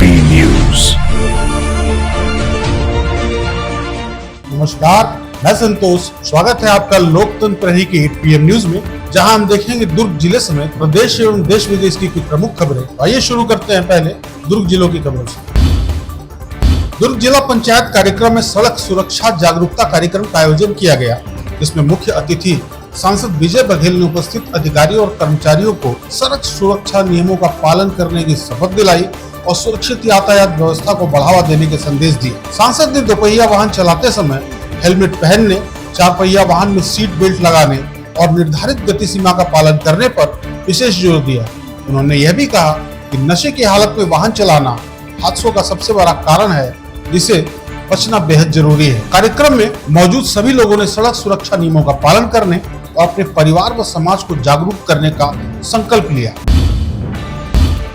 AP news. नमस्कार, मैं संतोष। स्वागत है आपका लोकतंत्र प्रहरी की 8 PM न्यूज में, जहां हम देखेंगे दुर्ग जिले समेत प्रदेश एवं देश विदेश की कुछ प्रमुख खबरें। आइए शुरू करते हैं पहले दुर्ग जिलों की खबरों से। दुर्ग जिला पंचायत कार्यक्रम में सड़क सुरक्षा जागरूकता कार्यक्रम का आयोजन किया गया, जिसमें मुख्य अतिथि सांसद विजय बघेल ने उपस्थित अधिकारियों और कर्मचारियों को सड़क सुरक्षा नियमों का पालन करने की शपथ दिलाई और सुरक्षित यातायात व्यवस्था को बढ़ावा देने के संदेश दिए। सांसद ने दोपहिया वाहन चलाते समय हेलमेट पहनने, 4 पहिया वाहन में सीट बेल्ट लगाने और निर्धारित गति सीमा का पालन करने पर विशेष जोर दिया। उन्होंने यह भी कहा कि नशे की हालत में वाहन चलाना हादसों का सबसे बड़ा कारण है, जिसे बचना बेहद जरूरी है। कार्यक्रम में मौजूद सभी लोगों ने सड़क सुरक्षा नियमों का पालन करने और अपने परिवार व समाज को जागरूक करने का संकल्प लिया।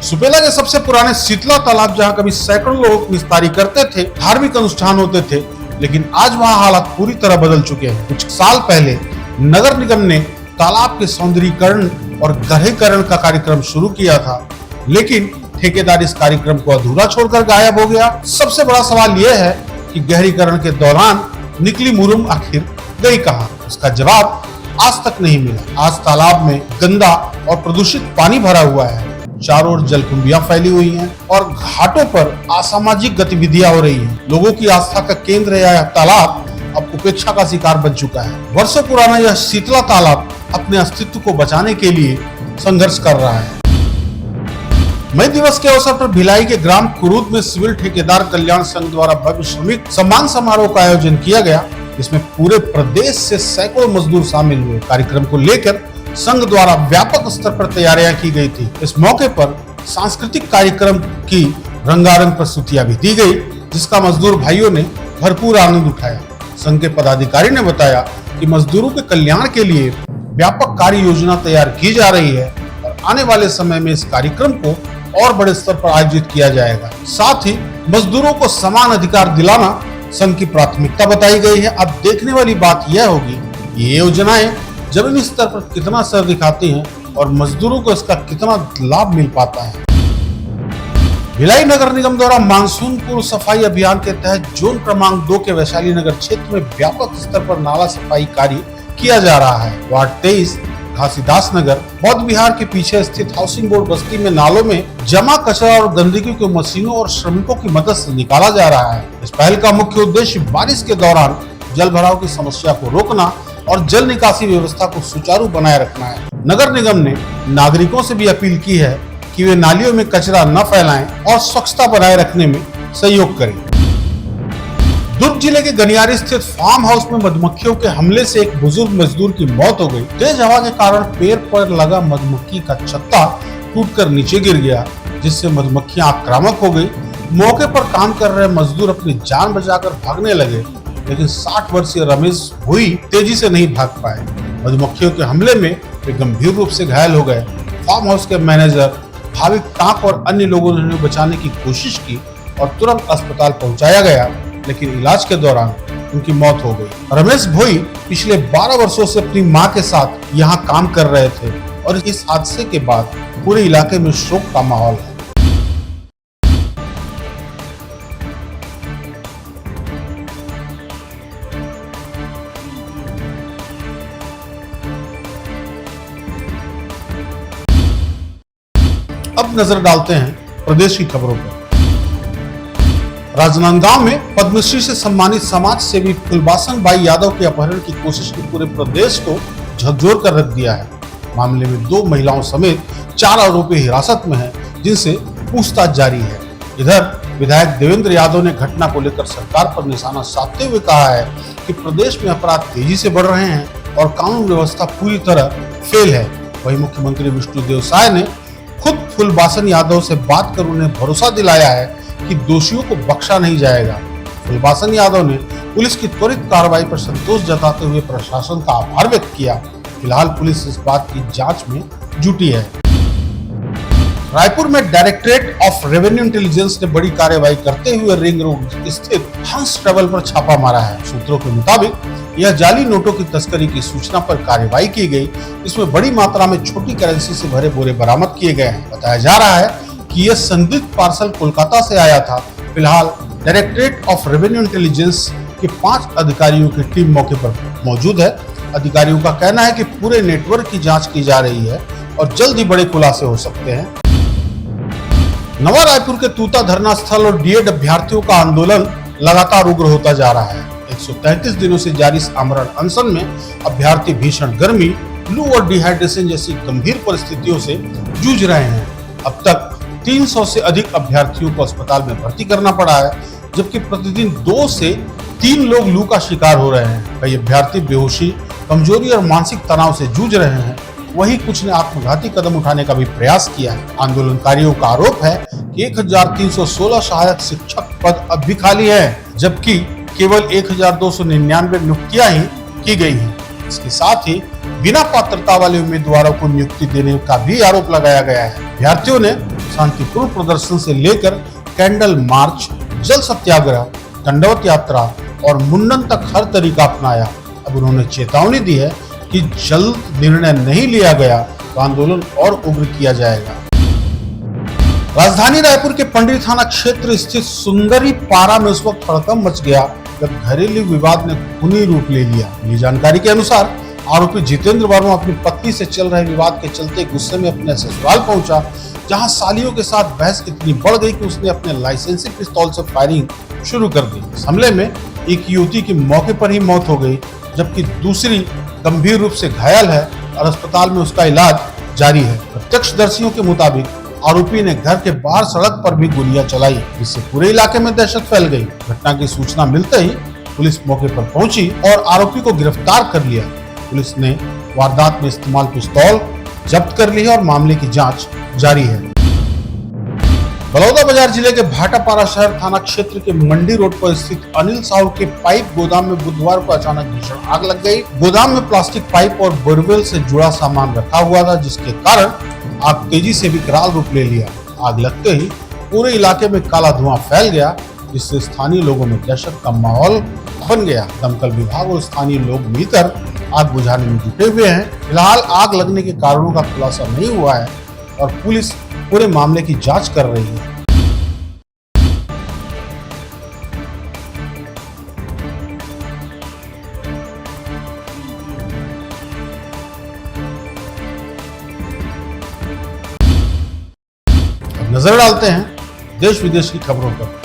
सुपेला के सबसे पुराने शीतला तालाब, जहां कभी सैकड़ों लोग निस्तारी करते थे, धार्मिक अनुष्ठान होते थे, लेकिन आज वहां हालात पूरी तरह बदल चुके हैं। कुछ साल पहले नगर निगम ने तालाब के सौंदर्यीकरण और गहरीकरण का कार्यक्रम शुरू किया था, लेकिन ठेकेदार इस कार्यक्रम को अधूरा छोड़कर गायब हो गया। सबसे बड़ा सवाल यह है कि गहरीकरण के दौरान निकली मुरुम आखिर गई कहां? उसका जवाब आज तक नहीं मिला। आज तालाब में गंदा और प्रदूषित पानी भरा हुआ है, चारों ओर जलकुंभियां फैली हुई हैं और घाटों पर असामाजिक गतिविधियां हो रही हैं। लोगों की आस्था का केंद्र यह तालाब अब उपेक्षा का शिकार बन चुका है। वर्षों पुराना यह शीतला तालाब अपने अस्तित्व को बचाने के लिए संघर्ष कर रहा है। मई दिवस के अवसर पर भिलाई के ग्राम कुरूद में सिविल ठेकेदार कल्याण संघ द्वारा भव्य श्रमिक सम्मान समारोह का आयोजन किया गया, जिसमें पूरे प्रदेश से सैकड़ों मजदूर शामिल हुए। कार्यक्रम को लेकर संघ द्वारा व्यापक स्तर पर तैयारियां की गई थी। इस मौके पर सांस्कृतिक कार्यक्रम की रंगारंग प्रस्तुतियां भी दी गई, जिसका मजदूर भाइयों ने भरपूर आनंद उठाया। संघ के पदाधिकारी ने बताया कि मजदूरों के कल्याण के लिए व्यापक कार्य योजना तैयार की जा रही है और आने वाले समय में इस कार्यक्रम को और बड़े स्तर पर आयोजित किया जाएगा। साथ ही मजदूरों को समान अधिकार दिलाना संघ की प्राथमिकता बताई गई है। अब देखने वाली बात यह होगी कि ये योजनाएं जमीनी स्तर पर कितना असर दिखाती हैं और मजदूरों को इसका कितना लाभ मिल पाता है। भिलाई नगर निगम द्वारा मानसून पूर्व सफाई अभियान के तहत जोन क्रमांक 2 के वैशाली नगर क्षेत्र में व्यापक स्तर पर नाला सफाई कार्य किया जा रहा है। वार्ड 23 घासीदास नगर बौद्ध विहार के पीछे स्थित हाउसिंग बोर्ड बस्ती में नालों में जमा कचरा और गंदगी को मशीनों और श्रमिकों की मदद से निकाला जा रहा है। इस पहल का मुख्य उद्देश्य बारिश के दौरान जल भराव की समस्या को रोकना और जल निकासी व्यवस्था को सुचारू बनाए रखना है। नगर निगम ने नागरिकों से भी अपील की है कि वे नालियों में कचरा न फैलाएं और स्वच्छता बनाए रखने में सहयोग करें। दुर्ग जिले के गनियारी स्थित फार्म हाउस में मधुमक्खियों के हमले से एक बुजुर्ग मजदूर की मौत हो गई। तेज हवा के कारण पेड़ पर लगा मधुमक्खी का छत्ता टूटकर नीचे गिर गया, जिससे मधुमक्खियां आक्रामक हो गई। मौके पर काम कर रहे मजदूर अपनी जान बचाकर भागने लगे, लेकिन 60 वर्षीय रमेश भुई तेजी से नहीं भाग पाए। मधुमक्खियों के हमले में वे गंभीर रूप से घायल हो गए। फार्म हाउस के मैनेजर भाविक टाक और अन्य लोगों ने उन्हें बचाने की कोशिश की और तुरंत अस्पताल पहुंचाया गया, लेकिन इलाज के दौरान उनकी मौत हो गई। रमेश भोई पिछले 12 वर्षों से अपनी मां के साथ यहां काम कर रहे थे और इस हादसे के बाद पूरे इलाके में शोक का माहौल है। अब नजर डालते हैं प्रदेश की खबरों पर। राजनांदगांव में पद्मश्री से सम्मानित समाज सेवी फुलबासन बाई यादव के अपहरण की कोशिश ने पूरे प्रदेश को झकझोर कर रख दिया है। मामले में 2 महिलाओं समेत 4 आरोपी हिरासत में हैं, जिनसे पूछताछ जारी है। इधर विधायक देवेंद्र यादव ने घटना को लेकर सरकार पर निशाना साधते हुए कहा है कि प्रदेश में अपराध तेजी से बढ़ रहे हैं और कानून व्यवस्था पूरी तरह फेल है। वहीं मुख्यमंत्री विष्णुदेव साय ने खुद फुलबासन यादव से बात कर उन्हें भरोसा दिलाया है कि दोषियों को बख्शा नहीं जाएगा। फुलबासन यादव ने पुलिस की त्वरित कार्रवाई पर संतोष जताते हुए प्रशासन का आभार व्यक्त किया। फिलहाल पुलिस इस बात की जांच में जुटी है। रायपुर में डायरेक्टरेट ऑफ रेवेन्यू इंटेलिजेंस ने बड़ी कार्रवाई करते हुए रिंग रोड स्थित हंस ट्रेवल पर छापा मारा है। सूत्रों के मुताबिक यह जाली नोटों की तस्करी की सूचना पर कार्रवाई की गई। इसमें बड़ी मात्रा में छोटी करेंसी से भरे बोरे बरामद किए गए हैं। बताया जा रहा है कि यह संदिग्ध पार्सल कोलकाता से आया था। फिलहाल डायरेक्टरेट ऑफ रेवेन्यू इंटेलिजेंस के 5 अधिकारियों की टीम मौके पर मौजूद है। अधिकारियों का कहना है कि पूरे नेटवर्क की जांच की जा रही है और जल्द ही बड़े खुलासे हो सकते हैं। नवा रायपुर के तूता धरना स्थल और डीएड अभ्यर्थियों का आंदोलन लगातार उग्र होता जा रहा है। 133 दिनों से जारी इस आमरण अनशन में अभ्यर्थी भीषण गर्मी, लू और डिहाइड्रेशन जैसी गंभीर परिस्थितियों से जूझ रहे हैं। अब तक 300 से अधिक अभ्यर्थियों को अस्पताल में भर्ती करना पड़ा है, जबकि प्रतिदिन 2 से 3 लोग लू का शिकार हो रहे हैं। कई अभ्यर्थी बेहोशी, कमजोरी और मानसिक तनाव से जूझ रहे हैं। वहीं कुछ ने आत्मघाती कदम उठाने का भी प्रयास किया है। आंदोलनकारियों का आरोप है कि 1316 सहायक शिक्षक पद अब भी खाली है, जबकि केवल 1299 नियुक्तियां ही की गई हैं। इसके साथ ही बिना पात्रता वाले उम्मीदवारों को नियुक्ति देने का भी आरोप लगाया गया है। अभ्यर्थियों ने शांतिपूर्ण प्रदर्शन से लेकर कैंडल मार्च, जल सत्याग्रह, दंडवत यात्रा और मुंडन तक हर तरीका अपनाया। अब उन्होंने चेतावनी दी है कि जल्द निर्णय नहीं लिया गया तो आंदोलन और उग्र किया जाएगा। राजधानी रायपुर के पंडरी थाना क्षेत्र स्थित सुंदरी पारा में उस वक्त हड़कंप मच गया जब घरेलू विवाद ने खूनी रूप ले लिया। मिली जानकारी के अनुसार आरोपी जितेंद्र वर्मा अपनी पत्नी से चल रहे विवाद के चलते गुस्से में अपने ससुराल पहुंचा, जहां सालियों के साथ बहस इतनी बढ़ गई कि उसने अपने लाइसेंसी पिस्तौल से फायरिंग शुरू कर दी। इस हमले में एक युवती की मौके पर ही मौत हो गई, जबकि दूसरी गंभीर रूप से घायल है और अस्पताल में उसका इलाज जारी है। प्रत्यक्षदर्शियों के मुताबिक आरोपी ने घर के बाहर सड़क पर भी गोलियां चलाई, जिससे पूरे इलाके में दहशत फैल गई। घटना की सूचना मिलते ही पुलिस मौके पर पहुंची और आरोपी को गिरफ्तार कर लिया। पुलिस ने वारदात में इस्तेमाल पिस्तौल जब्त कर ली है और मामले की जांच जारी है। बलौदाबाजार जिले के भाटापारा शहर थाना क्षेत्र के मंडी रोड पर स्थित अनिल साहू के पाइप गोदाम में बुधवार को अचानक भीषण आग लग गई। गोदाम में प्लास्टिक पाइप और बोरवेल से जुड़ा सामान रखा हुआ था, जिसके कारण आग तेजी से विकराल रूप ले लिया। आग लगते ही पूरे इलाके में काला धुआं फैल गया, जिससे स्थानीय लोगों में दहशत का माहौल बन गया। दमकल विभाग और स्थानीय लोग मिलकर आग बुझाने में जुटे हुए हैं। फिलहाल आग लगने के कारणों का खुलासा नहीं हुआ है और पुलिस पूरे मामले की जांच कर रही है। नजर डालते हैं देश विदेश की खबरों पर।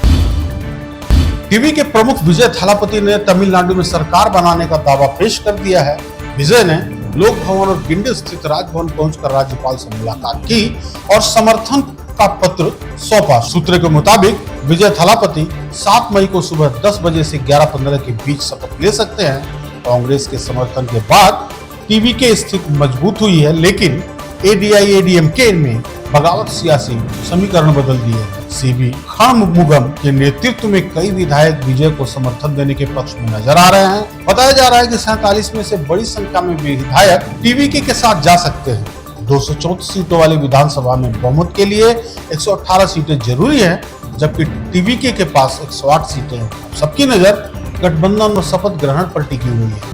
टीवी के प्रमुख विजय थालापति ने तमिलनाडु में सरकार बनाने का दावा पेश कर दिया है। विजय ने लोक भवन और गिंडी स्थित राजभवन पहुंचकर राज्यपाल से मुलाकात की और समर्थन का पत्र सौंपा। सूत्रों के मुताबिक विजय थालापति 7 मई को सुबह 10 बजे से 11:15 के बीच शपथ ले सकते हैं। कांग्रेस के समर्थन के बाद टीवी की स्थिति मजबूत हुई है, लेकिन ADI-ADMK में बगावत सियासी समीकरण बदल दिए हैं। सीवी षणमुगम के नेतृत्व में कई विधायक विजय को समर्थन देने के पक्ष में नजर आ रहे हैं। बताया जा रहा है कि 47 में से बड़ी संख्या में विधायक टीवीके के साथ जा सकते हैं। 234 सीटों वाली विधानसभा में बहुमत के लिए 118 सीटें जरूरी है, जबकि टीवीके के पास 108 सीटें हैं। सबकी नजर गठबंधन और शपथ ग्रहण पर टिकी हुई है।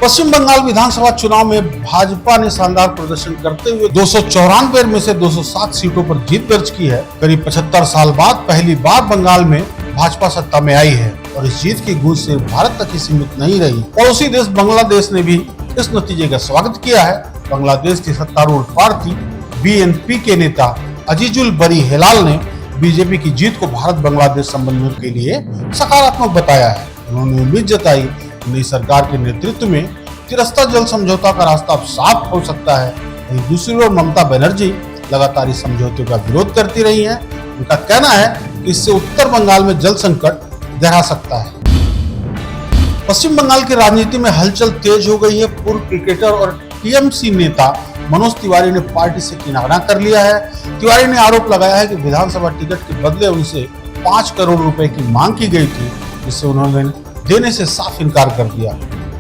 पश्चिम बंगाल विधानसभा चुनाव में भाजपा ने शानदार प्रदर्शन करते हुए 294 में से 207 सीटों पर जीत दर्ज की है। करीब 75 साल बाद पहली बार बंगाल में भाजपा सत्ता में आई है और इस जीत की गूंज सिर्फ भारत तक ही सीमित नहीं रही। पड़ोसी देश बांग्लादेश ने भी इस नतीजे का स्वागत किया है। बांग्लादेश की सत्तारूढ़ पार्टी BNP के नेता अजीजुल बरी हेलाल ने बीजेपी की जीत को भारत बांग्लादेश संबंधों के लिए सकारात्मक बताया है। उन्होंने उम्मीद जताई नई सरकार के नेतृत्व में तिरस्ता जल समझौता का रास्ता अब साफ हो सकता है। वहीं दूसरी ओर ममता बनर्जी लगातार इस समझौते का विरोध करती रही हैं। उनका कहना है कि इससे उत्तर बंगाल में जल संकट गहरा सकता है। पश्चिम बंगाल की राजनीति में हलचल तेज हो गई है। पूर्व क्रिकेटर और TMC नेता मनोज तिवारी ने पार्टी से किनारा कर लिया है। तिवारी ने आरोप लगाया है कि विधानसभा टिकट के बदले उनसे 5 करोड़ रुपए की मांग की गई थी, जिससे उन्होंने देने से साफ इनकार कर दिया।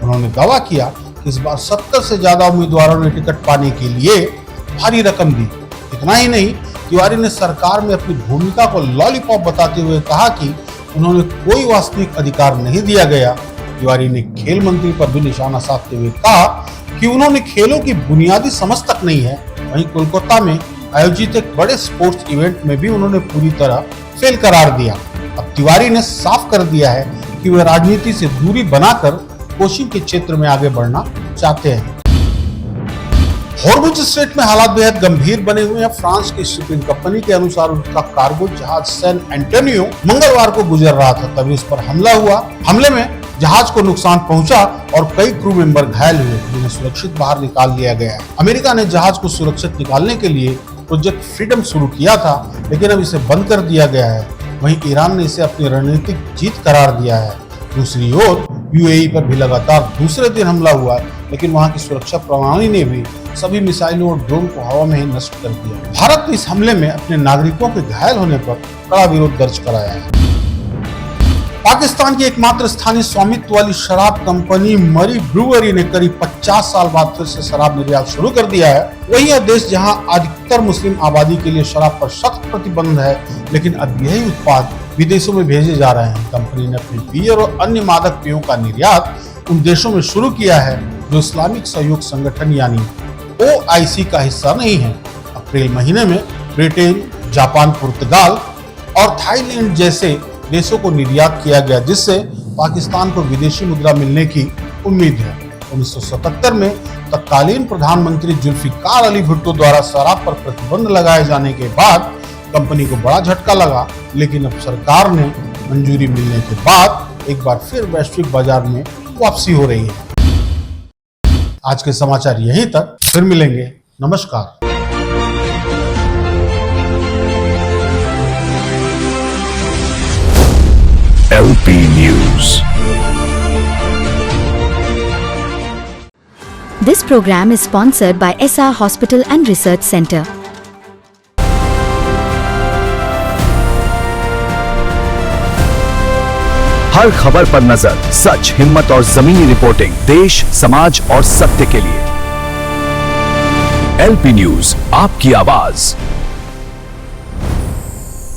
उन्होंने दावा किया कि इस बार 70 से ज्यादा उम्मीदवारों ने टिकट पाने के लिए भारी रकम दी। इतना ही नहीं, तिवारी ने सरकार में अपनी भूमिका को लॉलीपॉप बताते हुए कहा कि उन्होंने कोई वास्तविक अधिकार नहीं दिया गया। तिवारी ने खेल मंत्री पर भी निशाना साधते हुए कहा कि उन्होंने खेलों की बुनियादी समझ तक नहीं है। वहीं कोलकाता में आयोजित एक बड़े स्पोर्ट्स इवेंट में भी उन्होंने पूरी तरह फेल करार दिया। अब तिवारी ने साफ कर दिया है कि वे राजनीति से दूरी बनाकर कोचिंग के क्षेत्र में आगे बढ़ना चाहते हैं। हॉर्मुज स्ट्रेट में हालात बेहद गंभीर बने हुए हैं। फ्रांस की शिपिंग कंपनी के अनुसार उनका कार्गो जहाज सैन एंटोनियो मंगलवार को गुजर रहा था, तभी उस पर हमला हुआ। हमले में जहाज को नुकसान पहुंचा और कई क्रू मेंबर घायल हुए, जिन्हें सुरक्षित बाहर निकाल लिया गया है। अमेरिका ने जहाज को सुरक्षित निकालने के लिए प्रोजेक्ट फ्रीडम शुरू किया था, लेकिन अब इसे बंद कर दिया गया है। वहीं ईरान ने इसे अपनी रणनीतिक जीत करार दिया है। दूसरी ओर यूएई पर भी लगातार दूसरे दिन हमला हुआ, लेकिन वहां की सुरक्षा प्रणाली ने भी सभी मिसाइलों और ड्रोन को हवा में ही नष्ट कर दिया। भारत ने इस हमले में अपने नागरिकों के घायल होने पर कड़ा विरोध दर्ज कराया है। पाकिस्तान की एकमात्र स्थानीय स्वामित्व वाली शराब कंपनी मरी ब्रूअरी ने करीब 50 साल बाद फिर से शराब निर्यात शुरू कर दिया है। वही यह देश जहां अधिकतर मुस्लिम आबादी के लिए शराब पर सख्त प्रतिबंध है, लेकिन अब यही उत्पाद विदेशों में भेजे जा रहे हैं। कंपनी ने अपनी बियर और अन्य मादक पेयों का निर्यात उन देशों में शुरू किया है जो इस्लामिक सहयोग संगठन यानी OIC का हिस्सा नहीं है। अप्रैल महीने में ब्रिटेन, जापान, पुर्तगाल और थाईलैंड जैसे देशों को निर्यात किया गया, जिससे पाकिस्तान को विदेशी मुद्रा मिलने की उम्मीद है। 1977 में तत्कालीन प्रधानमंत्री जुल्फिकार अली भुट्टो द्वारा शराब पर प्रतिबंध लगाए जाने के बाद कंपनी को बड़ा झटका लगा, लेकिन अब सरकार ने मंजूरी मिलने के बाद एक बार फिर वैश्विक बाजार में वापसी हो रही है। आज के समाचार यहीं तक, फिर मिलेंगे। नमस्कार। LP News. This program is sponsored by SR Hospital and Research Center. हर खबर पर नजर, सच, हिम्मत और जमीनी रिपोर्टिंग, देश, समाज और सत्य के लिए। LP News, आपकी आवाज।